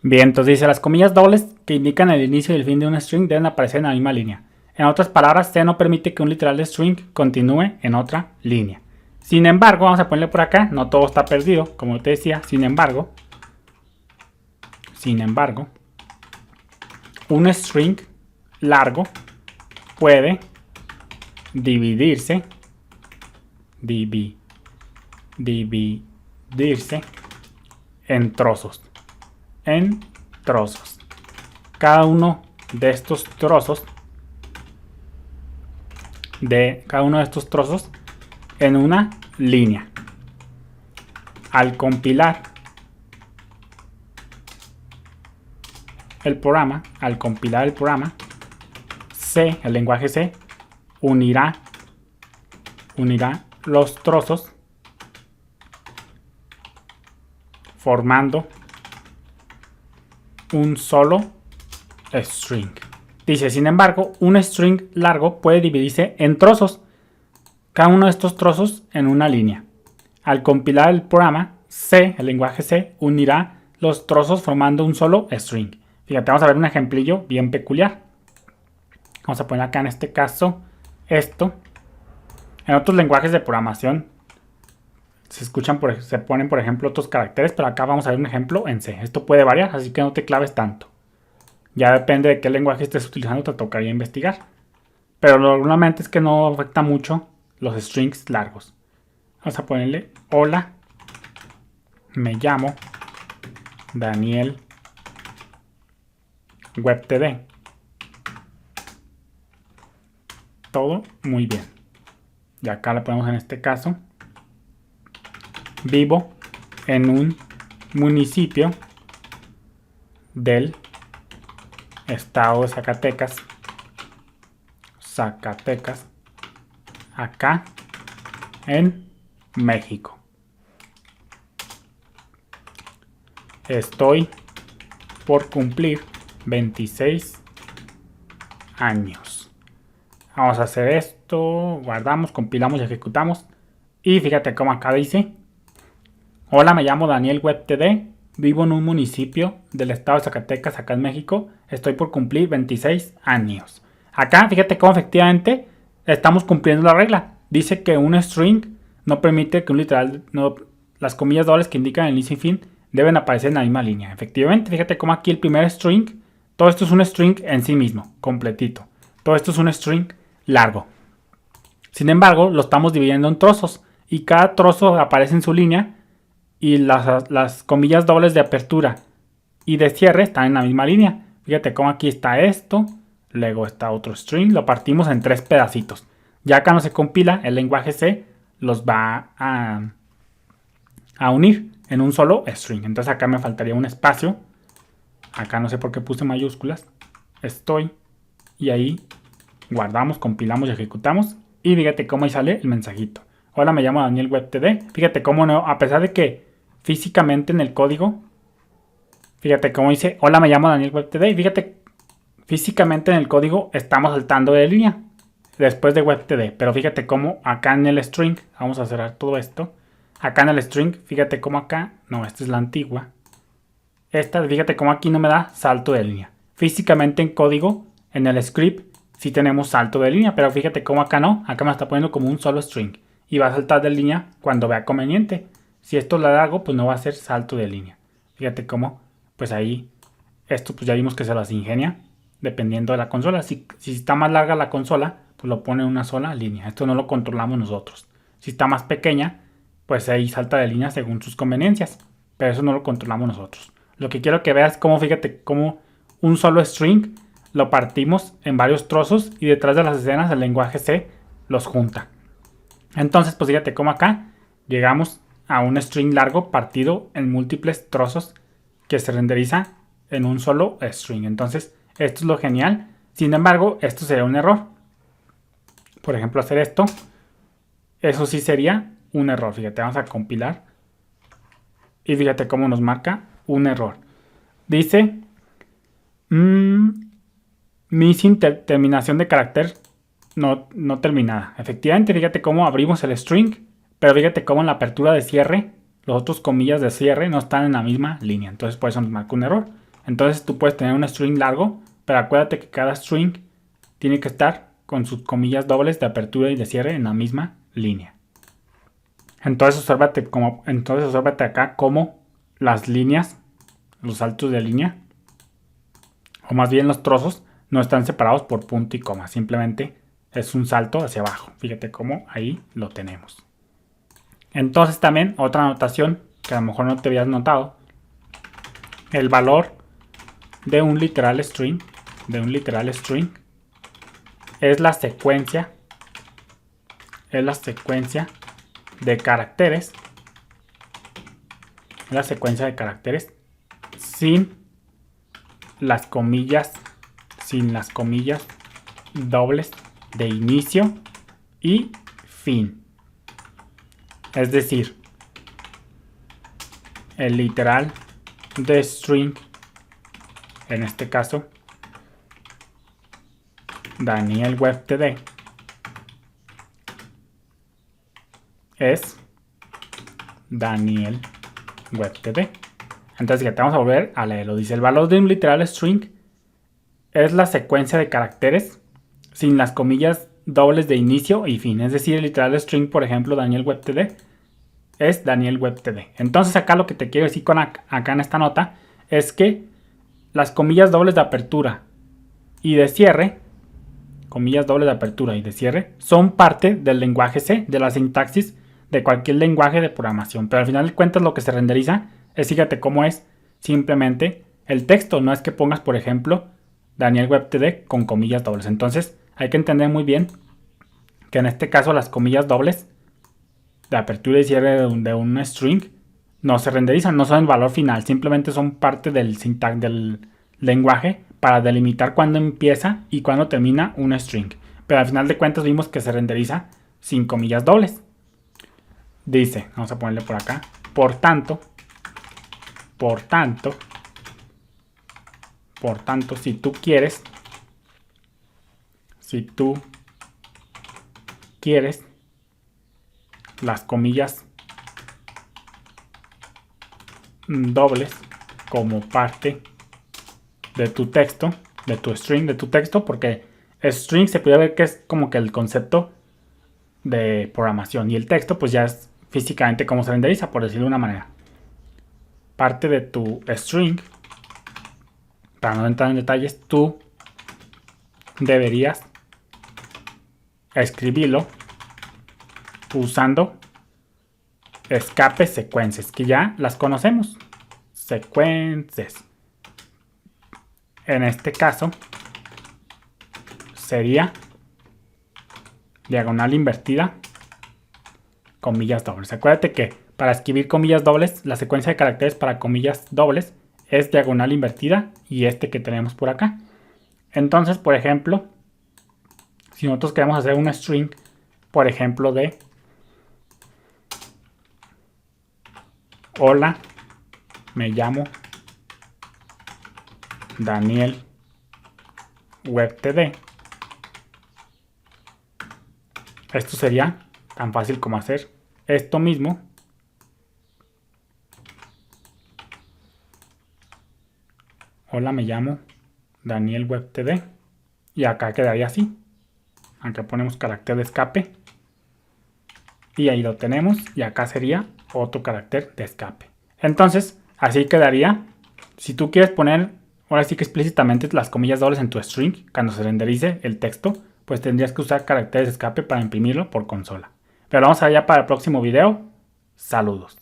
Bien, entonces dice, las comillas dobles que indican el inicio y el fin de un string deben aparecer en la misma línea. En otras palabras, C no permite que un literal de string continúe en otra línea. Sin embargo, vamos a ponerle por acá, no todo está perdido, como te decía, sin embargo, un string largo puede dividirse en trozos. Cada uno de estos trozos en una línea. Al compilar el programa, C, el lenguaje C, unirá los trozos formando un solo string. Dice, sin embargo, un string largo puede dividirse en trozos, cada uno de estos trozos en una línea. Al compilar el programa, C, el lenguaje C, unirá los trozos formando un solo string. Fíjate, vamos a ver un ejemplillo bien peculiar. Vamos a poner acá en este caso esto. En otros lenguajes de programación se ponen, por ejemplo, otros caracteres, pero acá vamos a ver un ejemplo en C. Esto puede variar, así que no te claves tanto. Ya depende de qué lenguaje estés utilizando, te tocaría investigar. Pero normalmente es que no afecta mucho los strings largos. Vamos a ponerle, hola, me llamo Daniel WebTD. Todo muy bien. Y acá le ponemos en este caso, vivo en un municipio del estado de Zacatecas, acá en México. Estoy por cumplir 26 años. Vamos a hacer esto, guardamos, compilamos y ejecutamos. Y fíjate cómo acá dice, hola, me llamo Daniel WebTD, vivo en un municipio del estado de Zacatecas, acá en México. Estoy por cumplir 26 años. Acá, fíjate cómo efectivamente estamos cumpliendo la regla. Dice que un string no permite que un literal, las comillas dobles que indican el inicio y fin deben aparecer en la misma línea. Efectivamente, fíjate cómo aquí el primer string, todo esto es un string en sí mismo, completito. Todo esto es un string largo. Sin embargo, lo estamos dividiendo en trozos y cada trozo aparece en su línea y las comillas dobles de apertura y de cierre están en la misma línea. Fíjate cómo aquí está esto, luego está otro string, lo partimos en 3 pedacitos. Ya acá no se compila, el lenguaje C los va a unir en un solo string. Entonces acá me faltaría un espacio. Acá no sé por qué puse mayúsculas. Estoy. Y ahí guardamos, compilamos y ejecutamos. Y fíjate cómo ahí sale el mensajito. Hola, me llamo Daniel WebTD. Fíjate cómo no, a pesar de que físicamente en el código, fíjate cómo dice, hola, me llamo Daniel WebTD. Y fíjate, físicamente en el código estamos saltando de línea después de WebTD. Pero fíjate cómo acá en el string, vamos a cerrar todo esto. Acá en el string, fíjate cómo acá, no, esta es la antigua. Fíjate cómo aquí no me da salto de línea. Físicamente en código, en el script, sí tenemos salto de línea, pero fíjate cómo acá no. Acá me está poniendo como un solo string. Y va a saltar de línea cuando vea conveniente. Si esto lo hago, pues no va a ser salto de línea. Fíjate cómo, pues ahí, esto pues ya vimos que se las ingenia, dependiendo de la consola. Si está más larga la consola, pues lo pone en una sola línea. Esto no lo controlamos nosotros. Si está más pequeña, pues ahí salta de línea según sus conveniencias. Pero eso no lo controlamos nosotros. Lo que quiero que veas cómo, fíjate, cómo un solo string lo partimos en varios trozos y detrás de las escenas el lenguaje C los junta. Entonces, pues fíjate cómo acá llegamos a un string largo partido en múltiples trozos que se renderiza en un solo string. Entonces, esto es lo genial. Sin embargo, esto sería un error. Por ejemplo, hacer esto. Eso sí sería un error. Fíjate, vamos a compilar. Y fíjate cómo nos marca un error. Dice missing terminación de carácter no terminada. Efectivamente, fíjate cómo abrimos el string, pero fíjate cómo en la apertura de cierre, los otros comillas de cierre no están en la misma línea. Entonces por eso nos marca un error. Entonces tú puedes tener un string largo, pero acuérdate que cada string tiene que estar con sus comillas dobles de apertura y de cierre en la misma línea. Entonces obsérvate acá cómo las líneas, los saltos de línea, o más bien los trozos, no están separados por punto y coma. Simplemente es un salto hacia abajo. Fíjate cómo ahí lo tenemos. Entonces también otra anotación que a lo mejor no te habías notado. El valor de un literal string es la secuencia de caracteres. Sin las comillas dobles de inicio y fin. Es decir, el literal de string, en este caso Daniel WebTD, es Daniel WebTD. Entonces ya te vamos a volver a leerlo. Dice: el valor de un literal string es la secuencia de caracteres sin las comillas dobles de inicio y fin. Es decir, el literal string, por ejemplo, Daniel WebTD, es Daniel WebTD. Entonces acá lo que te quiero decir acá en esta nota es que las comillas dobles de apertura y de cierre, son parte del lenguaje C, de la sintaxis de cualquier lenguaje de programación. Pero al final de cuentas lo que se renderiza es, fíjate cómo es simplemente el texto. No es que pongas, por ejemplo, Daniel WebTD con comillas dobles. Entonces hay que entender muy bien que en este caso las comillas dobles de apertura y cierre de un string no se renderizan, no son el valor final, simplemente son parte del sintax del lenguaje para delimitar cuándo empieza y cuándo termina un string. Pero al final de cuentas vimos que se renderiza sin comillas dobles. Dice, vamos a ponerle por acá, por tanto, si tú quieres las comillas dobles como parte de tu texto, de tu texto, porque string se puede ver que es como que el concepto de programación y el texto pues ya es físicamente cómo se renderiza, por decirlo de una manera. Parte de tu string, para no entrar en detalles, tú deberías escribirlo usando escape secuencias, que ya las conocemos. Secuencias. En este caso sería diagonal invertida, comillas dobles. Acuérdate que para escribir comillas dobles, la secuencia de caracteres para comillas dobles es diagonal invertida y este que tenemos por acá. Entonces, por ejemplo, si nosotros queremos hacer una string, por ejemplo, de hola, me llamo Daniel WebTD. Esto sería tan fácil como hacer esto mismo. Hola, me llamo Daniel WebTD. Y acá quedaría así. Acá ponemos carácter de escape. Y ahí lo tenemos. Y acá sería otro carácter de escape. Entonces, así quedaría. Si tú quieres poner, ahora sí que explícitamente, las comillas dobles en tu string, cuando se renderice el texto, pues tendrías que usar caracteres de escape para imprimirlo por consola. Pero vamos allá para el próximo video. Saludos.